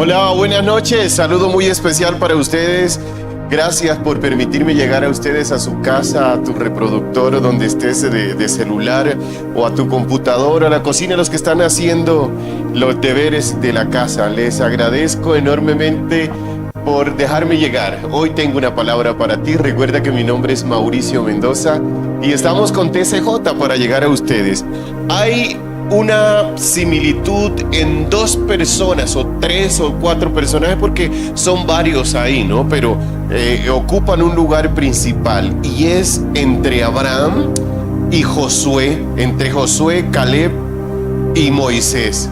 Hola, buenas noches. Saludo muy especial para ustedes. Gracias por permitirme llegar a ustedes a su casa, a tu reproductor, donde estés de celular, o a tu computadora, a la cocina, los que están haciendo los deberes de la casa. Les agradezco enormemente por dejarme llegar. Hoy tengo una palabra para ti. Recuerda que mi nombre es Mauricio Mendoza y estamos con TCJ para llegar a ustedes. Hay una similitud en dos personas o tres o cuatro personajes, porque son varios ahí, ¿no? Pero ocupan un lugar principal, y es entre Abraham y Josué, entre Josué, Caleb y Moisés.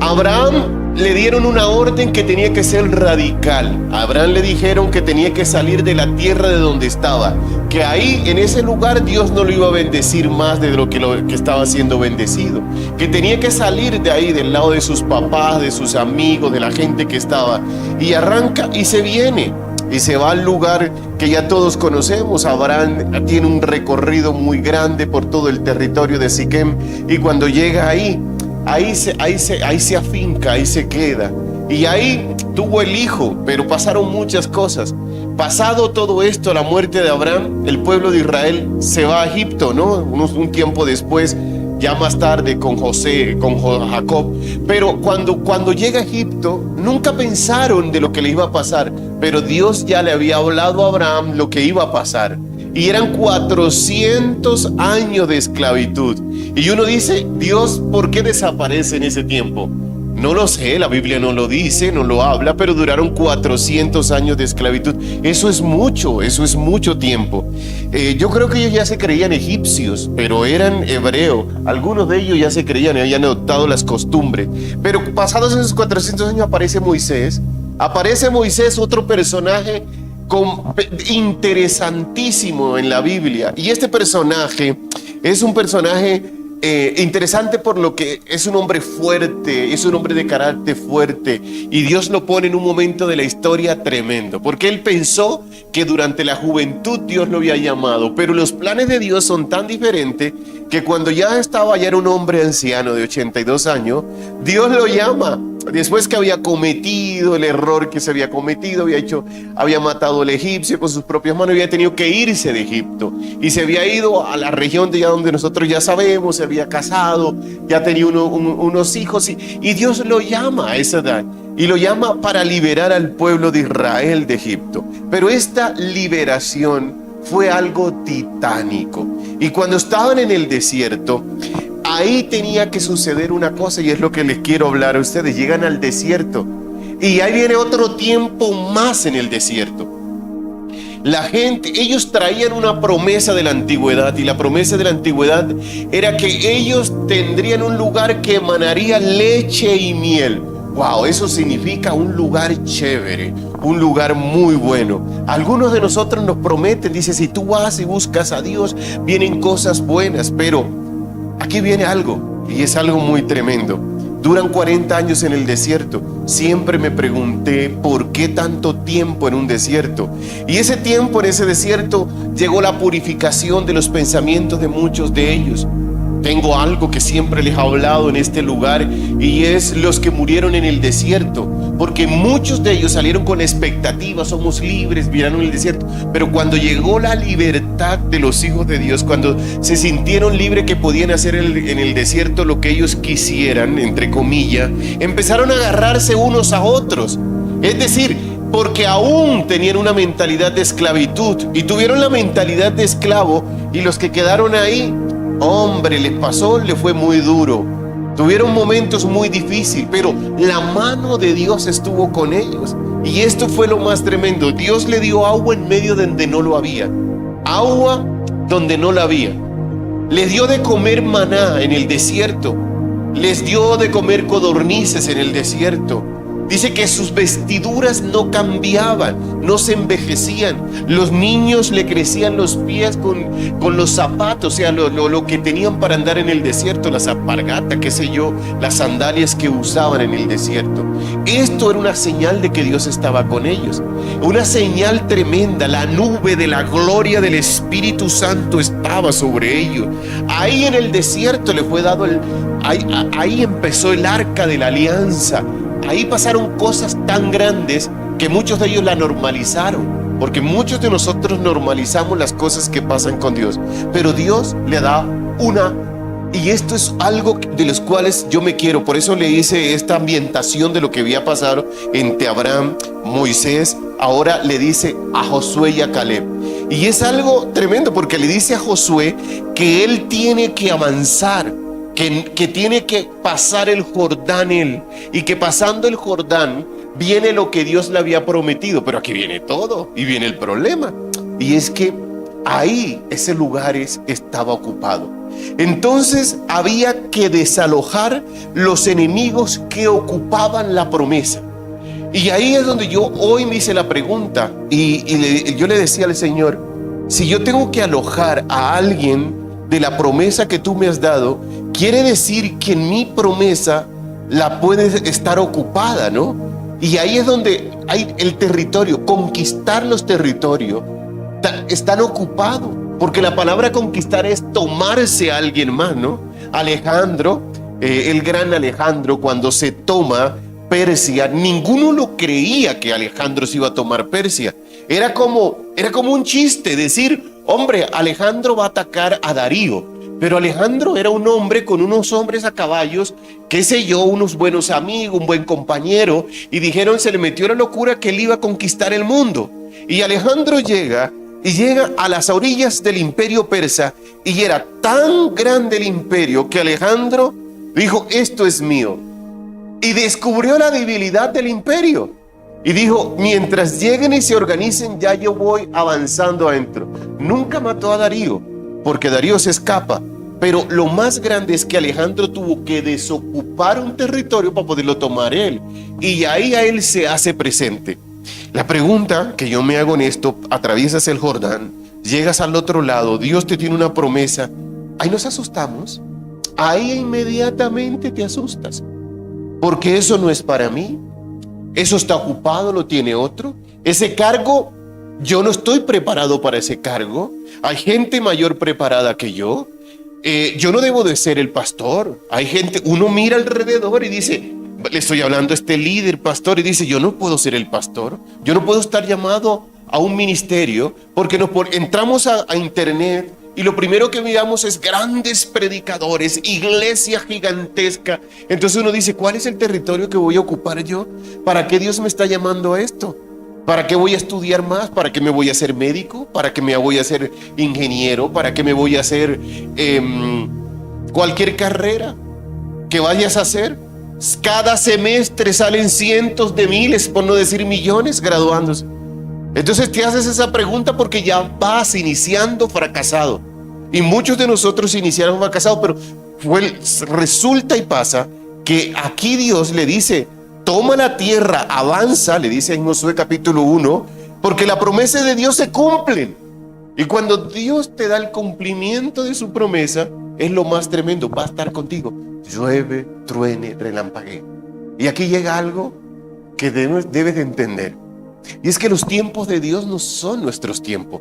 Abraham le dieron una orden que tenía que ser radical. A Abraham le dijeron que tenía que salir de la tierra de donde estaba, que ahí en ese lugar Dios no lo iba a bendecir más de lo que estaba siendo bendecido, que tenía que salir de ahí, del lado de sus papás, de sus amigos, de la gente que estaba, y arranca y se viene y se va al lugar que ya todos conocemos. Abraham tiene un recorrido muy grande por todo el territorio de Siquem, y cuando llega ahí se afinca, ahí se queda, y ahí tuvo el hijo. Pero pasaron muchas cosas. Pasado todo esto, la muerte de Abraham, el pueblo de Israel se va a Egipto, ¿no? Un tiempo después, ya más tarde con Jacob. Pero cuando llega a Egipto, nunca pensaron de lo que le iba a pasar, pero Dios ya le había hablado a Abraham lo que iba a pasar. Y eran 400 años de esclavitud. Y uno dice, Dios, ¿por qué desaparece en ese tiempo? No lo sé, la Biblia no lo dice, no lo habla, pero duraron 400 años de esclavitud. Eso es mucho tiempo. Yo creo que ellos ya se creían egipcios, pero eran hebreos. Algunos de ellos ya se creían y habían adoptado las costumbres. Pero pasados esos 400 años aparece Moisés. Otro personaje interesantísimo en la Biblia. Y este personaje es un personaje interesante por lo que es un hombre fuerte, es un hombre de carácter fuerte, y Dios lo pone en un momento de la historia tremendo, porque él pensó que durante la juventud Dios lo había llamado, pero los planes de Dios son tan diferentes que cuando ya era un hombre anciano de 82 años, Dios lo llama. Después que había cometido el error que se había cometido, había matado al egipcio con sus propias manos, había tenido que irse de Egipto y se había ido a la región de allá donde nosotros ya sabemos, se había casado, ya tenía unos hijos, y Dios lo llama a esa edad, y lo llama para liberar al pueblo de Israel de Egipto. Pero esta liberación fue algo titánico, y cuando estaban en el desierto, ahí tenía que suceder una cosa, y es lo que les quiero hablar a ustedes. Llegan al desierto y ahí viene otro tiempo más en el desierto. Ellos traían una promesa de la antigüedad, y la promesa de la antigüedad era que ellos tendrían un lugar que emanaría leche y miel. Wow, eso significa un lugar chévere, un lugar muy bueno. Algunos de nosotros nos prometen, dice, si tú vas y buscas a Dios, vienen cosas buenas, pero aquí viene algo, y es algo muy tremendo. Duran 40 años en el desierto. Siempre me pregunté por qué tanto tiempo en un desierto. Y ese tiempo en ese desierto llegó la purificación de los pensamientos de muchos de ellos. Tengo algo que siempre les he hablado en este lugar, y es los que murieron en el desierto, porque muchos de ellos salieron con expectativas, somos libres, vivieron en el desierto, pero cuando llegó la libertad de los hijos de Dios, cuando se sintieron libres que podían hacer en el desierto lo que ellos quisieran, entre comillas, empezaron a agarrarse unos a otros, es decir, porque aún tenían una mentalidad de esclavitud y tuvieron la mentalidad de esclavo, y los que quedaron ahí, hombre, les fue muy duro. Tuvieron momentos muy difíciles, pero la mano de Dios estuvo con ellos. Y esto fue lo más tremendo. Dios le dio agua en medio de donde no lo había. Agua donde no la había. Les dio de comer maná en el desierto. Les dio de comer codornices en el desierto. Dice que sus vestiduras no cambiaban, no se envejecían. Los niños le crecían los pies con los zapatos, o sea, lo que tenían para andar en el desierto, las alpargatas, qué sé yo, las sandalias que usaban en el desierto. Esto era una señal de que Dios estaba con ellos. Una señal tremenda, la nube de la gloria del Espíritu Santo estaba sobre ellos. Ahí en el desierto le fue dado ahí empezó el arca de la alianza. ahí pasaron cosas tan grandes que muchos de ellos la normalizaron, porque muchos de nosotros normalizamos las cosas que pasan con Dios, pero Dios le da y esto es algo de los cuales yo me quiero. Por eso le hice esta ambientación de lo que había pasado entre Abraham, Moisés. Ahora le dice a Josué y a Caleb. Y es algo tremendo porque le dice a Josué que él tiene que avanzar, que tiene que pasar el Jordán él. Y que pasando el Jordán viene lo que Dios le había prometido. Pero aquí viene todo y viene el problema. Y es que ahí ese lugar estaba ocupado. Entonces había que desalojar los enemigos que ocupaban la promesa. Y ahí es donde yo hoy me hice la pregunta yo le decía al Señor, si yo tengo que alojar a alguien de la promesa que tú me has dado, quiere decir que en mi promesa la puede estar ocupada, ¿no? Y ahí es donde hay el territorio, conquistar los territorios, están ocupados. Porque la palabra conquistar es tomarse a alguien más, ¿no? Alejandro, el gran Alejandro, cuando se toma Persia, ninguno lo creía que Alejandro se iba a tomar Persia. Era como un chiste decir, hombre, Alejandro va a atacar a Darío. Pero Alejandro era un hombre con unos hombres a caballos, qué sé yo, unos buenos amigos, un buen compañero, y dijeron, se le metió la locura que él iba a conquistar el mundo. Y Alejandro llega a las orillas del imperio persa, y era tan grande el imperio que Alejandro dijo, esto es mío, y descubrió la debilidad del imperio y dijo, mientras lleguen y se organicen, ya yo voy avanzando adentro. Nunca mató a Darío, porque Darío se escapa, pero lo más grande es que Alejandro tuvo que desocupar un territorio para poderlo tomar él, y ahí a él se hace presente. La pregunta que yo me hago en esto, atraviesas el Jordán, llegas al otro lado, Dios te tiene una promesa, ahí nos asustamos, ahí inmediatamente te asustas, porque eso no es para mí, eso está ocupado, lo tiene otro, ese cargo, yo no estoy preparado para ese cargo, hay gente mayor preparada que yo no debo de ser el pastor, hay gente, uno mira alrededor y dice, le estoy hablando a este líder, pastor, y dice, yo no puedo ser el pastor, yo no puedo estar llamado a un ministerio, porque entramos a internet y lo primero que miramos es grandes predicadores, iglesia gigantesca. Entonces uno dice, ¿cuál es el territorio que voy a ocupar yo? ¿Para qué Dios me está llamando a esto? ¿Para qué voy a estudiar más? ¿Para qué me voy a hacer médico? ¿Para qué me voy a hacer ingeniero? ¿Para qué me voy a hacer cualquier carrera que vayas a hacer? Cada semestre salen cientos de miles, por no decir millones, graduándose. Entonces te haces esa pregunta porque ya vas iniciando fracasado. Y muchos de nosotros iniciaron fracasados, pero resulta y pasa que aquí Dios le dice, toma la tierra, avanza, le dice en Josué capítulo 1, porque la promesa de Dios se cumplen. Y cuando Dios te da el cumplimiento de su promesa, es lo más tremendo, va a estar contigo. Llueve, truene, relampaguee. Y aquí llega algo que debes de entender. Y es que los tiempos de Dios no son nuestros tiempos.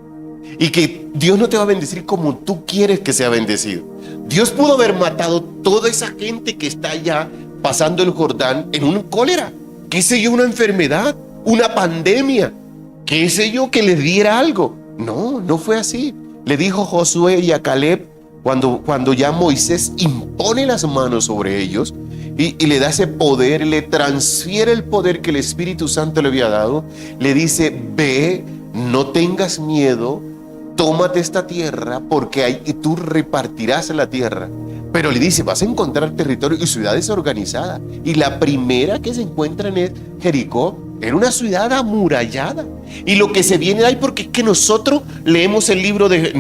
Y que Dios no te va a bendecir como tú quieres que sea bendecido. Dios pudo haber matado toda esa gente que está allá pasando el Jordán en un cólera, qué sé yo, una enfermedad, una pandemia, qué sé yo, que les diera algo. No fue así. Le dijo Josué y a Caleb, cuando ya Moisés impone las manos sobre ellos y le da ese poder, le transfiere el poder que el Espíritu Santo le había dado, le dice, ve, no tengas miedo, tómate esta tierra porque tú repartirás la tierra. Pero le dice, vas a encontrar territorio y ciudades organizadas. Y la primera que se encuentran es Jericó. Era una ciudad amurallada. Y lo que se viene de ahí, porque es que nosotros leemos el libro de...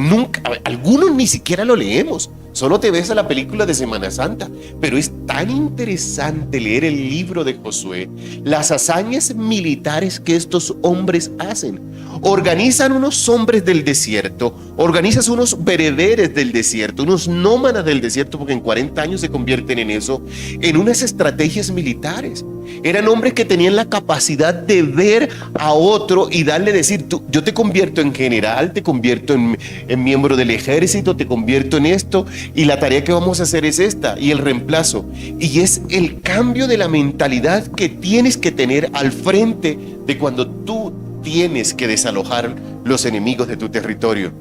algunos ni siquiera lo leemos. Solo te ves a la película de Semana Santa. Pero es tan interesante leer el libro de Josué. Las hazañas militares que estos hombres hacen. Organizan unos hombres del desierto. Organizan unos bereberes del desierto. Unos nómadas del desierto, porque en 40 años se convierten en eso. En unas estrategias militares. Eran hombres que tenían la capacidad de ver a otro y darle, decir, yo te convierto en general, te convierto en miembro del ejército, te convierto en esto, y la tarea que vamos a hacer es esta, y el reemplazo. Y es el cambio de la mentalidad que tienes que tener al frente de cuando tú tienes que desalojar los enemigos de tu territorio.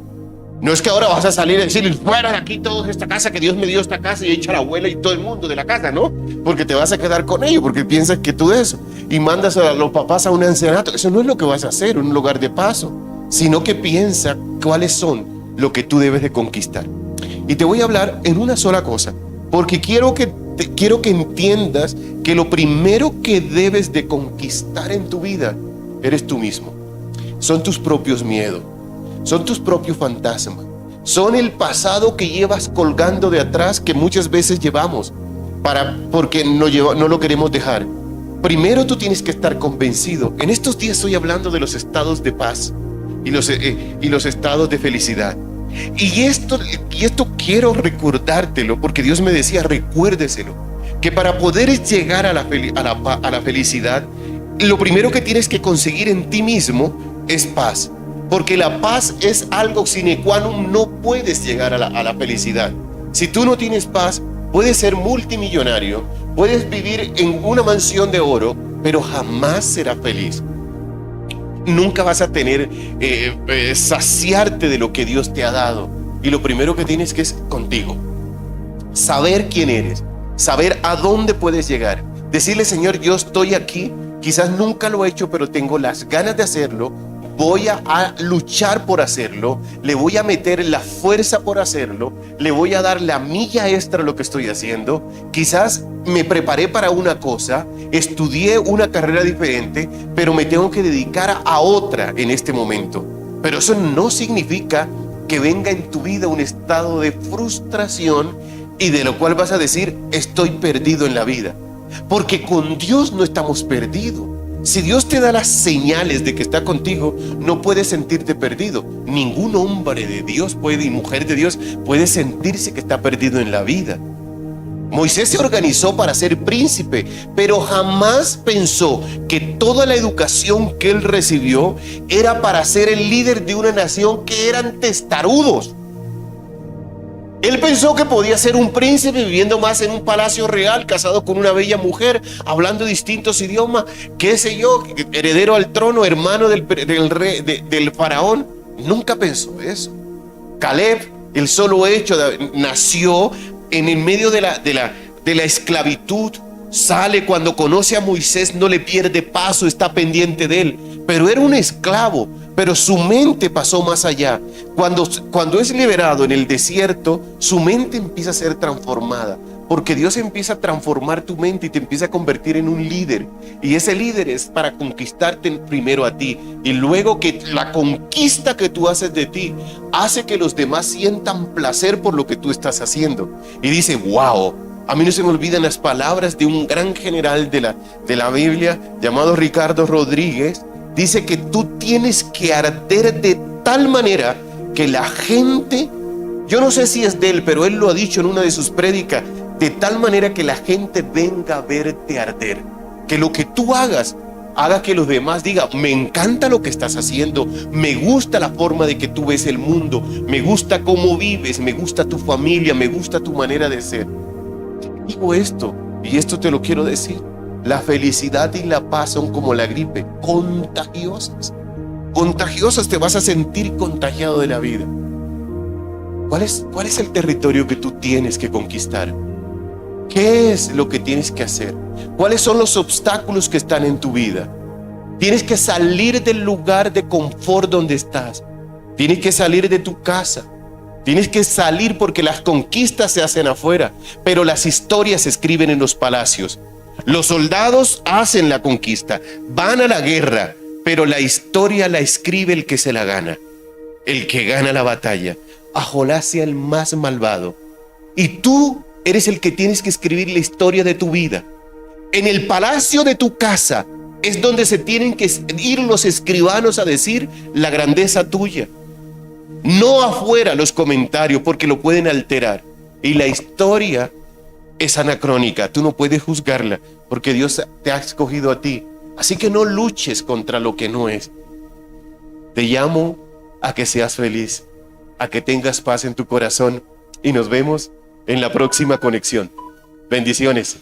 No es que ahora vas a salir y decir, fuera de aquí todos esta casa, que Dios me dio esta casa, y echa a la abuela y todo el mundo de la casa, ¿no? Porque te vas a quedar con ellos, porque piensas que tú eso. Y mandas a los papás a un ancianato. Eso no es lo que vas a hacer, un lugar de paso, sino que piensa cuáles son lo que tú debes de conquistar. Y te voy a hablar en una sola cosa, porque quiero que entiendas que lo primero que debes de conquistar en tu vida eres tú mismo. Son tus propios miedos. Son tus propios fantasmas. Son el pasado que llevas colgando de atrás, que muchas veces llevamos porque no lo queremos dejar. Primero tú tienes que estar convencido. En estos días estoy hablando de los estados de paz y los estados de felicidad. Y esto quiero recordártelo, porque Dios me decía, recuérdeselo, que para poder llegar a la felicidad, lo primero que tienes que conseguir en ti mismo es paz. Porque la paz es algo sine qua non, no puedes llegar a la felicidad. Si tú no tienes paz, puedes ser multimillonario, puedes vivir en una mansión de oro, pero jamás serás feliz. Nunca vas a tener, saciarte de lo que Dios te ha dado. Y lo primero que tienes que es contigo. Saber quién eres, saber a dónde puedes llegar. Decirle, Señor, yo estoy aquí, quizás nunca lo he hecho, pero tengo las ganas de hacerlo. Voy a luchar por hacerlo, le voy a meter la fuerza por hacerlo, le voy a dar la milla extra a lo que estoy haciendo. Quizás me preparé para una cosa, estudié una carrera diferente, pero me tengo que dedicar a otra en este momento. Pero eso no significa que venga en tu vida un estado de frustración y de lo cual vas a decir, estoy perdido en la vida. Porque con Dios no estamos perdidos. Si Dios te da las señales de que está contigo, no puedes sentirte perdido. Ningún hombre de Dios y mujer de Dios puede sentirse que está perdido en la vida. Moisés se organizó para ser príncipe, pero jamás pensó que toda la educación que él recibió era para ser el líder de una nación que eran testarudos. Él pensó que podía ser un príncipe viviendo más en un palacio real, casado con una bella mujer, hablando distintos idiomas, qué sé yo, heredero al trono, hermano del rey, del faraón. Nunca pensó eso. Caleb, el solo hecho nació en el medio de la esclavitud. Sale cuando conoce a Moisés, no le pierde paso, está pendiente de él. Pero era un esclavo, pero su mente pasó más allá. Cuando es liberado en el desierto, su mente empieza a ser transformada, porque Dios empieza a transformar tu mente y te empieza a convertir en un líder. Y ese líder es para conquistarte primero a ti, y luego que la conquista que tú haces de ti hace que los demás sientan placer por lo que tú estás haciendo. Y dice, wow. A mí no se me olvidan las palabras de un gran general de la Biblia llamado Ricardo Rodríguez. Dice que tú tienes que arder de tal manera que la gente, yo no sé si es de él, pero él lo ha dicho en una de sus prédicas, de tal manera que la gente venga a verte arder. Que lo que tú haga que los demás digan, me encanta lo que estás haciendo, me gusta la forma de que tú ves el mundo, me gusta cómo vives, me gusta tu familia, me gusta tu manera de ser. Digo esto, y esto te lo quiero decir, la felicidad y la paz son como la gripe, contagiosas. Contagiosas, te vas a sentir contagiado de la vida. ¿Cuál es el territorio que tú tienes que conquistar? ¿Qué es lo que tienes que hacer? ¿Cuáles son los obstáculos que están en tu vida? Tienes que salir del lugar de confort donde estás. Tienes que salir de tu casa. Tienes que salir, porque las conquistas se hacen afuera, pero las historias se escriben en los palacios. Los soldados hacen la conquista, van a la guerra, pero la historia la escribe el que se la gana, el que gana la batalla. Aholá sea el más malvado, y tú eres el que tienes que escribir la historia de tu vida. En el palacio de tu casa es donde se tienen que ir los escribanos a decir la grandeza tuya. No afuera los comentarios, porque lo pueden alterar. Y la historia es anacrónica, tú no puedes juzgarla, porque Dios te ha escogido a ti. Así que no luches contra lo que no es. Te llamo a que seas feliz, a que tengas paz en tu corazón, y nos vemos en la próxima conexión. Bendiciones.